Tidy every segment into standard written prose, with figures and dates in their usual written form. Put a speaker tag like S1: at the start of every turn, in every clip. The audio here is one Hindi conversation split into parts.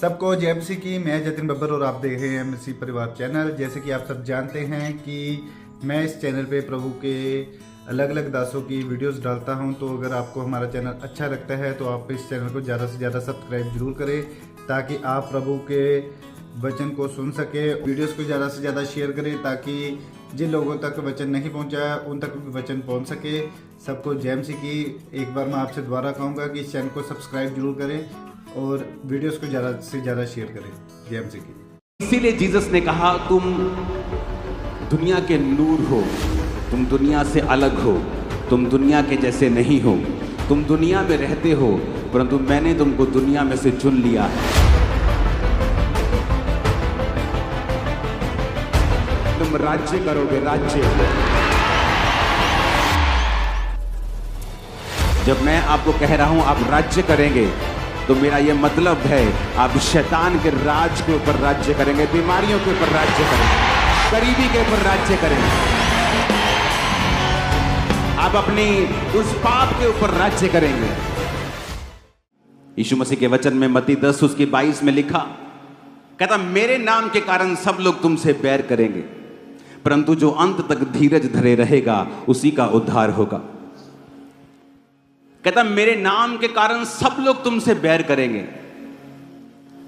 S1: सबको जय मसीह की। मैं जतिन बब्बर और आप देख रहे हैं मसीह परिवार चैनल। जैसे कि आप सब जानते हैं कि मैं इस चैनल पे प्रभु के अलग अलग दासों की वीडियोस डालता हूं, तो अगर आपको हमारा चैनल अच्छा लगता है तो आप इस चैनल को ज़्यादा से ज़्यादा सब्सक्राइब जरूर करें, ताकि आप प्रभु के वचन को सुन सके। वीडियोस को ज़्यादा से ज़्यादा शेयर करें, ताकि जिन लोगों तक वचन नहीं पहुंचा उन तक भी वचन पहुंच सके। सबको जय मसीह की। एक बार मैं आपसे दोबारा कहूँगा कि इस चैनल को सब्सक्राइब जरूर करें और वीडियोस को ज़्यादा से ज़्यादा शेयर करें। जय मसीह की।
S2: इसीलिए जीसस ने कहा, तुम दुनिया के नूर हो, तुम दुनिया से अलग हो, तुम दुनिया के जैसे नहीं हो। तुम दुनिया में रहते हो, परंतु मैंने तुमको दुनिया में से चुन लिया है। तुम राज्य करोगे, राज्य। जब मैं आपको कह रहा हूं आप राज्य करेंगे, तो मेरा यह मतलब है आप शैतान के राज के ऊपर राज्य करेंगे, बीमारियों के ऊपर राज्य करेंगे, गरीबी के ऊपर राज्य करेंगे, आप अपनी उस पाप के ऊपर राज्य करेंगे। यीशु मसीह के वचन में मत्ती 10 उसकी 22 में लिखा, कहता मेरे नाम के कारण सब लोग तुमसे बैर करेंगे, परंतु जो अंत तक धीरज धरे रहेगा उसी का उद्धार होगा। कहता मेरे नाम के कारण सब लोग तुमसे बैर करेंगे।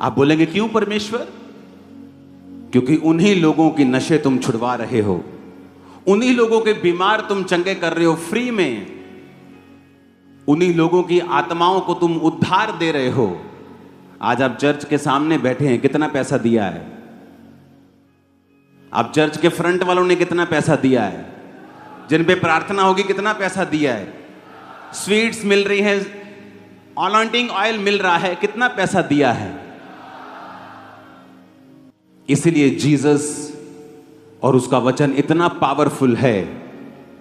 S2: आप बोलेंगे क्यों परमेश्वर? क्योंकि उन्हीं लोगों की नशे तुम छुड़वा रहे हो, उन्हीं लोगों के बीमार तुम चंगे कर रहे हो फ्री में, उन्हीं लोगों की आत्माओं को तुम उद्धार दे रहे हो। आज आप चर्च के सामने बैठे हैं, कितना पैसा दिया है? आप चर्च के फ्रंट वालों ने कितना पैसा दिया है? जिन पे प्रार्थना होगी कितना पैसा दिया है? स्वीट्स मिल रही हैं, अनॉइंटिंग ऑयल मिल रहा है, कितना पैसा दिया है? इसलिए जीसस और उसका वचन इतना पावरफुल है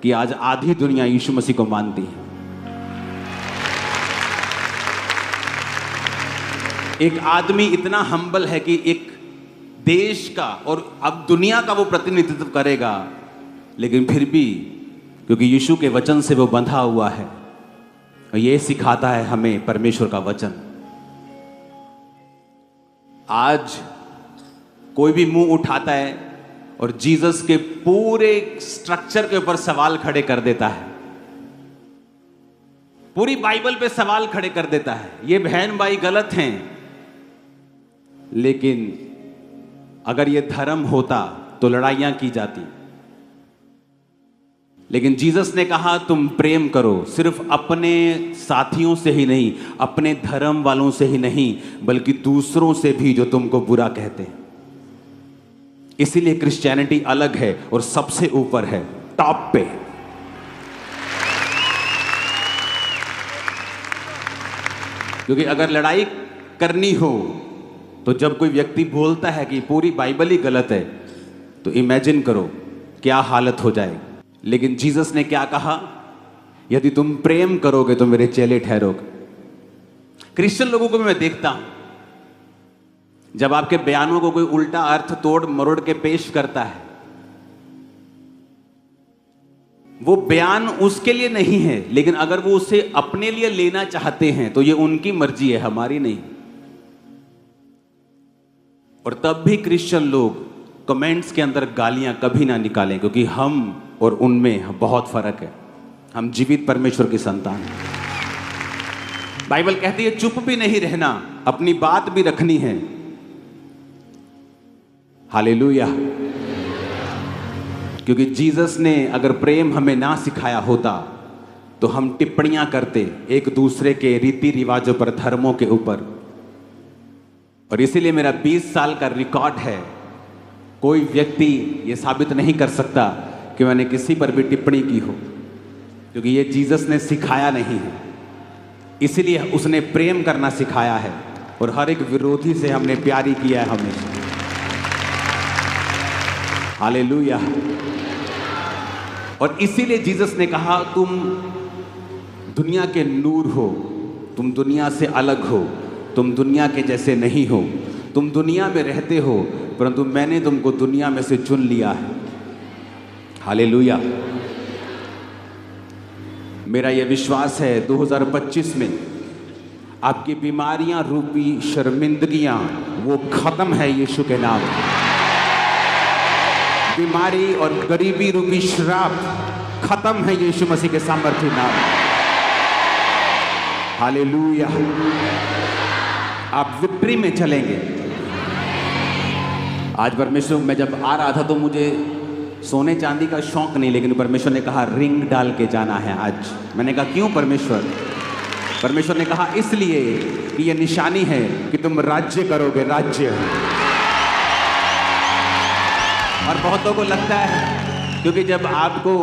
S2: कि आज आधी दुनिया यीशु मसीह को मानती है। एक आदमी इतना हम्बल है कि एक देश का और अब दुनिया का वो प्रतिनिधित्व करेगा, लेकिन फिर भी क्योंकि यीशु के वचन से वो बंधा हुआ है, और ये सिखाता है हमें परमेश्वर का वचन। आज कोई भी मुंह उठाता है और जीसस के पूरे स्ट्रक्चर के ऊपर सवाल खड़े कर देता है, पूरी बाइबल पे सवाल खड़े कर देता है। ये बहन भाई गलत हैं, लेकिन अगर ये धर्म होता तो लड़ाइयां की जाती। लेकिन जीसस ने कहा तुम प्रेम करो, सिर्फ अपने साथियों से ही नहीं, अपने धर्म वालों से ही नहीं, बल्कि दूसरों से भी जो तुमको बुरा कहते हैं। इसीलिए क्रिश्चियनिटी अलग है और सबसे ऊपर है, टॉप पे। क्योंकि अगर लड़ाई करनी हो तो जब कोई व्यक्ति बोलता है कि पूरी बाइबल ही गलत है, तो इमेजिन करो क्या हालत हो जाएगी। लेकिन जीसस ने क्या कहा? यदि तुम प्रेम करोगे तो मेरे चेले ठहरोगे। क्रिश्चियन लोगों को भी मैं देखता हूं, जब आपके बयानों को कोई उल्टा अर्थ तोड़ मरोड़ के पेश करता है, वो बयान उसके लिए नहीं है, लेकिन अगर वो उसे अपने लिए लेना चाहते हैं तो ये उनकी मर्जी है, हमारी नहीं। और तब भी क्रिश्चियन लोग कमेंट्स के अंदर गालियां कभी ना निकालें, क्योंकि हम और उनमें बहुत फर्क है। हम जीवित परमेश्वर की संतान हैं। बाइबल कहती है चुप भी नहीं रहना, अपनी बात भी रखनी है। हालेलुया। क्योंकि जीसस ने अगर प्रेम हमें ना सिखाया होता तो हम टिप्पणियां करते एक दूसरे के रीति रिवाजों पर, धर्मों के ऊपर। और इसीलिए मेरा 20 साल का रिकॉर्ड है, कोई व्यक्ति ये साबित नहीं कर सकता कि मैंने किसी पर भी टिप्पणी की हो, क्योंकि ये जीसस ने सिखाया नहीं है। इसीलिए उसने प्रेम करना सिखाया है, और हर एक विरोधी से हमने प्यार ही किया है हमेशा। हालेलुया। और इसीलिए जीसस ने कहा तुम दुनिया के नूर हो, तुम दुनिया से अलग हो, तुम दुनिया के जैसे नहीं हो। तुम दुनिया में रहते हो, परंतु मैंने तुमको दुनिया में से चुन लिया है। हालेलुया। मेरा यह विश्वास है 2025 में आपकी बीमारियां रूपी शर्मिंदगियां वो खत्म है यीशु के नाम। बीमारी और गरीबी रूपी श्राप खत्म है यीशु मसीह के सामर्थ्य नाम। हालेलुया। आप विक्ट्री में चलेंगे। आज परमेश्वर, मैं जब आ रहा था तो मुझे सोने चांदी का शौक नहीं, लेकिन परमेश्वर ने कहा रिंग डाल के जाना है आज। मैंने कहा क्यों परमेश्वर? परमेश्वर ने कहा इसलिए कि यह निशानी है कि तुम राज्य करोगे, राज्य। और बहुतों को लगता है क्योंकि जब आपको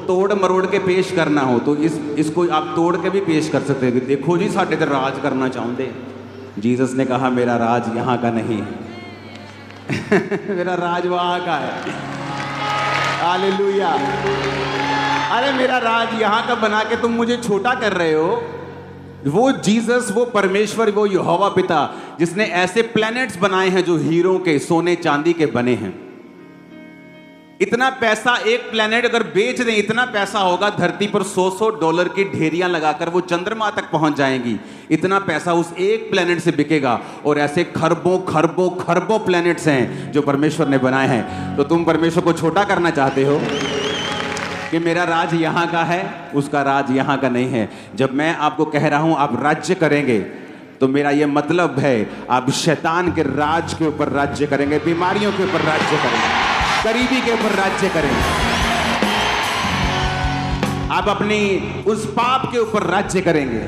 S2: तोड़ मरोड़ के पेश करना हो तो इसको आप तोड़ के भी पेश कर सकते हैं। देखो जी साढ़े तो राज करना चाहते। जीसस ने कहा मेरा राज यहाँ का नहीं है मेरा राज वहाँ का है। हालेलुया। अरे मेरा राज यहाँ का बना के तुम मुझे छोटा कर रहे हो। वो जीसस, वो परमेश्वर, वो यहोवा पिता जिसने ऐसे प्लैनेट्स बनाए हैं जो हीरों के, सोने चांदी के बने हैं। इतना पैसा एक प्लैनेट अगर बेच दें, इतना पैसा होगा धरती पर $100 की ढेरियां लगाकर वो चंद्रमा तक पहुंच जाएंगी। इतना पैसा उस एक प्लैनेट से बिकेगा। और ऐसे खरबों खरबों खरबों प्लैनेट्स हैं जो परमेश्वर ने बनाए हैं। तो तुम परमेश्वर को छोटा करना चाहते हो कि मेरा राज यहाँ का है, उसका राज यहाँ का नहीं है। जब मैं आपको कह रहा हूं आप राज्य करेंगे तो मेरा यह मतलब है आप शैतान के राज के ऊपर राज्य करेंगे, बीमारियों के ऊपर राज्य करेंगे, गरीबी के ऊपर राज्य करेंगे। आप अपनी उस पाप के ऊपर राज्य करेंगे।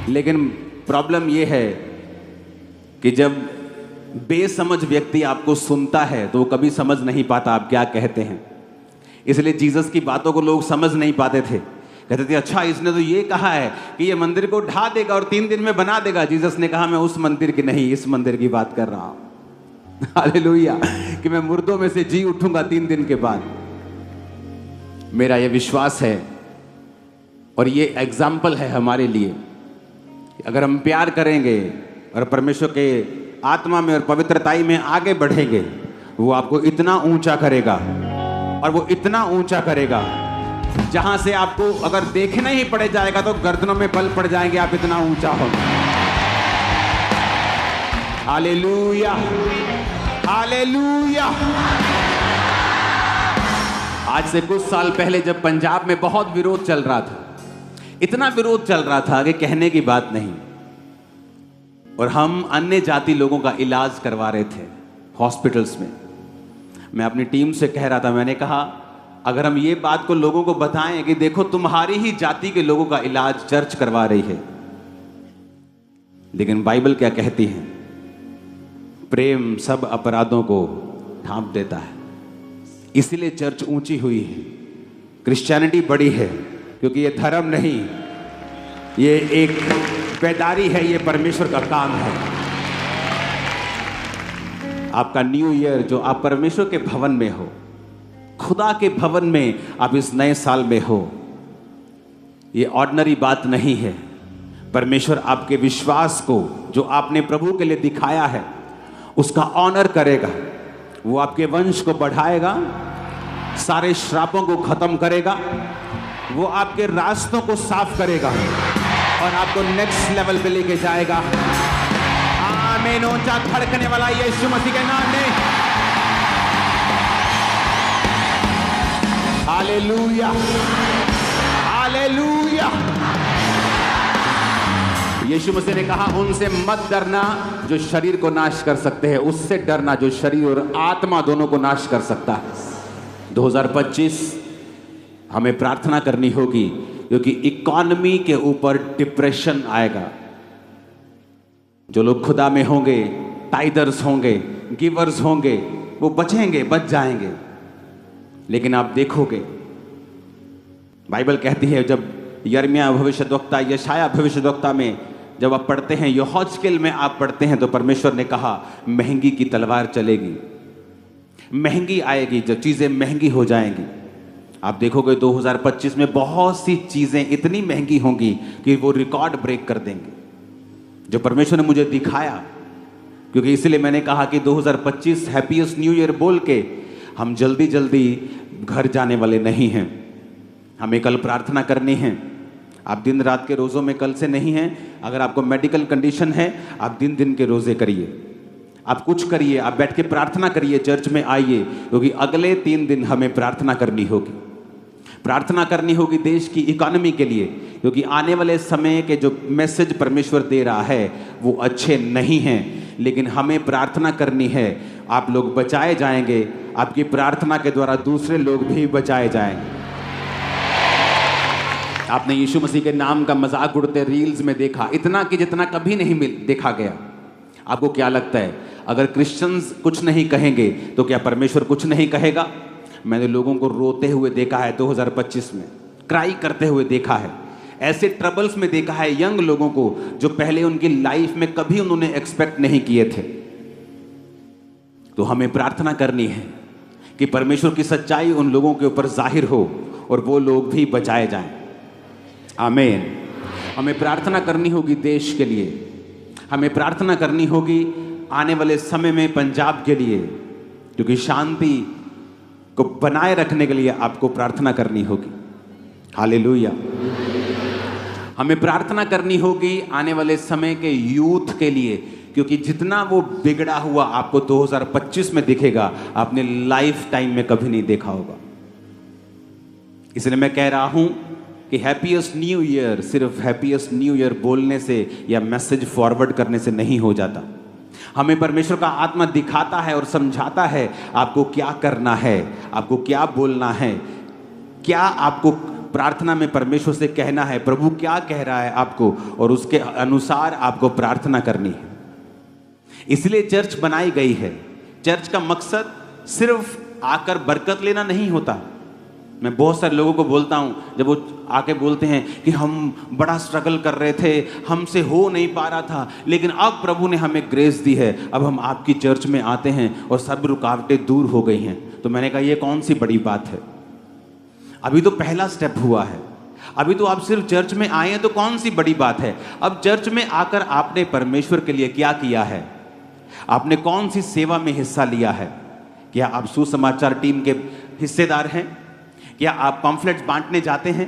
S2: लेकिन प्रॉब्लम यह है कि जब बेसमझ व्यक्ति आपको सुनता है तो वो कभी समझ नहीं पाता आप क्या कहते हैं। इसलिए जीसस की बातों को लोग समझ नहीं पाते थे। कहते थे अच्छा इसने तो ये कहा है कि ये मंदिर को ढा देगा और 3 दिन में बना देगा। जीसस ने कहा मैं उस मंदिर की नहीं, इस मंदिर की बात कर रहा हूं। हालेलुया। कि मैं मुर्दों में से जी उठूंगा 3 दिन के बाद। मेरा यह विश्वास है और ये एग्जाम्पल है हमारे लिए। अगर हम प्यार करेंगे और परमेश्वर के आत्मा में और पवित्रताई में आगे बढ़ेंगे, वो आपको इतना ऊंचा करेगा और वो इतना ऊंचा करेगा जहां से आपको अगर देखना ही पड़ जाएगा तो गर्दनों में बल पड़ जाएंगे, आप इतना ऊंचा होंगे। Hallelujah, hallelujah. आज से कुछ साल पहले जब पंजाब में बहुत विरोध चल रहा था, इतना विरोध चल रहा था कि कहने की बात नहीं, और हम अन्य जाति लोगों का इलाज करवा रहे थे हॉस्पिटल्स में। मैं अपनी टीम से कह रहा था, मैंने कहा अगर हम ये बात को लोगों को बताएं कि देखो तुम्हारी ही जाति के लोगों का इलाज चर्च करवा रही है, लेकिन बाइबल क्या कहती है? प्रेम सब अपराधों को ढांप देता है। इसीलिए चर्च ऊंची हुई है, क्रिश्चियनिटी बड़ी है, क्योंकि ये धर्म नहीं, ये एक बेदारी है, ये परमेश्वर का काम है। आपका न्यू ईयर जो आप परमेश्वर के भवन में हो, खुदा के भवन में आप इस नए साल में हो, ये ऑर्डिनरी बात नहीं है। परमेश्वर आपके विश्वास को जो आपने प्रभु के लिए दिखाया है उसका ऑनर करेगा। वो आपके वंश को बढ़ाएगा, सारे श्रापों को खत्म करेगा, वो आपके रास्तों को साफ करेगा और आपको नेक्स्ट लेवल पे लेके जाएगा। आमीन। ऊंचा धड़कने वाला यीशु मसीह के नाम में हालेलुया, हालेलुया। यीशु मसीह ने कहा उनसे मत डरना जो शरीर को नाश कर सकते हैं, उससे डरना जो शरीर और आत्मा दोनों को नाश कर सकता है। 2025 हमें प्रार्थना करनी होगी, क्योंकि इकॉनमी के ऊपर डिप्रेशन आएगा। जो लोग खुदा में होंगे, टाइदर्स होंगे, गिवर्स होंगे, वो बचेंगे, बच जाएंगे। लेकिन आप देखोगे, बाइबल कहती है, जब यिर्मयाह भविष्यद्वक्ता, यशायाह भविष्यद्वक्ता में जब आप पढ़ते हैं, यहोजकेल में आप पढ़ते हैं, तो परमेश्वर ने कहा महंगी की तलवार चलेगी, महंगी आएगी, जब चीजें महंगी हो जाएंगी। आप देखोगे 2025 में बहुत सी चीजें इतनी महंगी होंगी कि वो रिकॉर्ड ब्रेक कर देंगे, जो परमेश्वर ने मुझे दिखाया। क्योंकि इसलिए मैंने कहा कि 2025 हैप्पीएस्ट न्यू ईयर बोल के हम जल्दी जल्दी घर जाने वाले नहीं हैं। हमें कल प्रार्थना करनी है, आप दिन रात के रोज़ों में कल से नहीं हैं। अगर आपको मेडिकल कंडीशन है, आप दिन दिन के रोज़े करिए, आप कुछ करिए, आप बैठ के प्रार्थना करिए, चर्च में आइए, क्योंकि अगले 3 दिन हमें प्रार्थना करनी होगी। प्रार्थना करनी होगी देश की इकोनॉमी के लिए, क्योंकि आने वाले समय के जो मैसेज परमेश्वर दे रहा है वो अच्छे नहीं हैं, लेकिन हमें प्रार्थना करनी है। आप लोग बचाए जाएंगे, आपकी प्रार्थना के द्वारा दूसरे लोग भी बचाए जाएंगे। आपने यीशु मसीह के नाम का मजाक उड़ते रील्स में देखा, इतना कि जितना कभी नहीं देखा गया। आपको क्या लगता है, अगर क्रिश्चियंस कुछ नहीं कहेंगे तो क्या परमेश्वर कुछ नहीं कहेगा? मैंने लोगों को रोते हुए देखा है 2025 में, क्राई करते हुए देखा है, ऐसे ट्रबल्स में देखा है यंग लोगों को जो पहले उनकी लाइफ में कभी उन्होंने एक्सपेक्ट नहीं किए थे। तो हमें प्रार्थना करनी है कि परमेश्वर की सच्चाई उन लोगों के ऊपर जाहिर हो और वो लोग भी बचाए जाएं। आमीन। हमें प्रार्थना करनी होगी देश के लिए, हमें प्रार्थना करनी होगी आने वाले समय में पंजाब के लिए, क्योंकि शांति को बनाए रखने के लिए आपको प्रार्थना करनी होगी। हालेलुया। हमें प्रार्थना करनी होगी आने वाले समय के यूथ के लिए, क्योंकि जितना वो बिगड़ा हुआ आपको 2025 में दिखेगा, आपने लाइफ टाइम में कभी नहीं देखा होगा। इसलिए मैं कह रहा हूं कि हैप्पीएस्ट न्यू ईयर सिर्फ हैप्पीएस्ट न्यू ईयर बोलने से या मैसेज फॉरवर्ड करने से नहीं हो जाता। हमें परमेश्वर का आत्मा दिखाता है और समझाता है आपको क्या करना है, आपको क्या बोलना है, क्या आपको प्रार्थना में परमेश्वर से कहना है, प्रभु क्या कह रहा है आपको, और उसके अनुसार आपको प्रार्थना करनी है। इसलिए चर्च बनाई गई है। चर्च का मकसद सिर्फ आकर बरकत लेना नहीं होता। मैं बहुत सारे लोगों को बोलता हूं, जब वो आके बोलते हैं कि हम बड़ा स्ट्रगल कर रहे थे, हमसे हो नहीं पा रहा था, लेकिन अब प्रभु ने हमें ग्रेस दी है, अब हम आपकी चर्च में आते हैं और सब रुकावटें दूर हो गई हैं। तो मैंने कहा ये कौन सी बड़ी बात है, अभी तो पहला स्टेप हुआ है, अभी तो आप सिर्फ चर्च में आए हैं, तो कौन सी बड़ी बात है। अब चर्च में आकर आपने परमेश्वर के लिए क्या किया है, आपने कौन सी सेवा में हिस्सा लिया है। क्या आप सुसमाचार टीम के हिस्सेदार हैं? क्या आप पम्फलेट्स बांटने जाते हैं?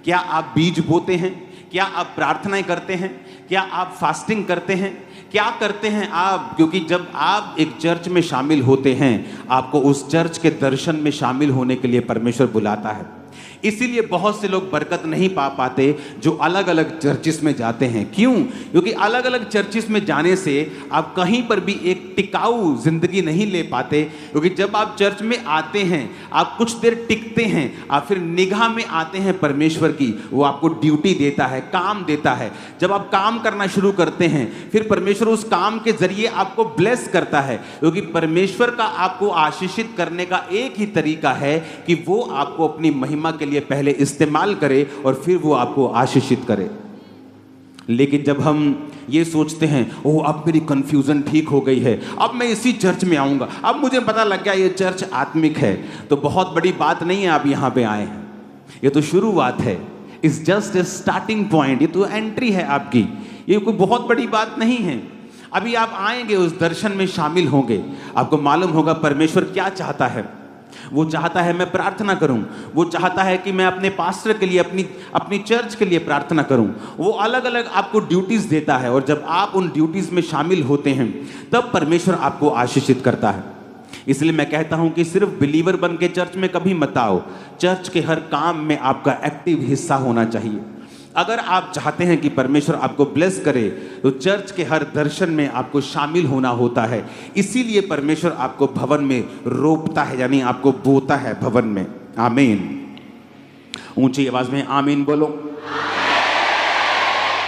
S2: क्या आप बीज बोते हैं? क्या आप प्रार्थनाएं करते हैं? क्या आप फास्टिंग करते हैं? क्या करते हैं आप? क्योंकि जब आप एक चर्च में शामिल होते हैं, आपको उस चर्च के दर्शन में शामिल होने के लिए परमेश्वर बुलाता है। इसीलिए बहुत से लोग बरकत नहीं पा पाते जो अलग अलग चर्चिस में जाते हैं। क्यों? क्योंकि अलग अलग चर्चिस में जाने से आप कहीं पर भी एक टिकाऊ जिंदगी नहीं ले पाते। क्योंकि जब आप चर्च में आते हैं, आप कुछ देर टिकते हैं, आप फिर निगाह में आते हैं परमेश्वर की, वो आपको ड्यूटी देता है, काम देता है। जब आप काम करना शुरू करते हैं, फिर परमेश्वर उस काम के जरिए आपको ब्लेस करता है। क्योंकि परमेश्वर का आपको आशीषित करने का एक ही तरीका है कि वो आपको अपनी महिमा के लिए पहले इस्तेमाल करे और फिर वो आपको आशीषित करे। लेकिन जब हम ये सोचते हैं, ओह अब मेरी कंफ्यूजन ठीक हो गई है, अब मैं इसी चर्च में आऊंगा, अब मुझे पता लग गया ये चर्च आत्मिक है, तो बहुत बड़ी बात नहीं है आप यहां पे आए हैं। ये तो शुरुआत है, it's just a starting point, ये तो एंट्री है आपकी, ये कोई बहुत बड़ी बात नहीं है। अभी आप आएंगे, उस दर्शन में शामिल होंगे, आपको मालूम होगा परमेश्वर क्या चाहता है। वो चाहता है मैं प्रार्थना करूं, वो चाहता है कि मैं अपने पास्टर के लिए, अपनी चर्च के लिए प्रार्थना करूं। वो अलग अलग आपको ड्यूटीज देता है, और जब आप उन ड्यूटीज में शामिल होते हैं तब परमेश्वर आपको आशीषित करता है। इसलिए मैं कहता हूं कि सिर्फ बिलीवर बन के चर्च में कभी मत आओ, चर्च के हर काम में आपका एक्टिव हिस्सा होना चाहिए। अगर आप चाहते हैं कि परमेश्वर आपको ब्लेस करे, तो चर्च के हर दर्शन में आपको शामिल होना होता है। इसीलिए परमेश्वर आपको भवन में रोपता है, यानी आपको बोता है भवन में। आमीन। ऊंची आवाज में आमीन बोलो।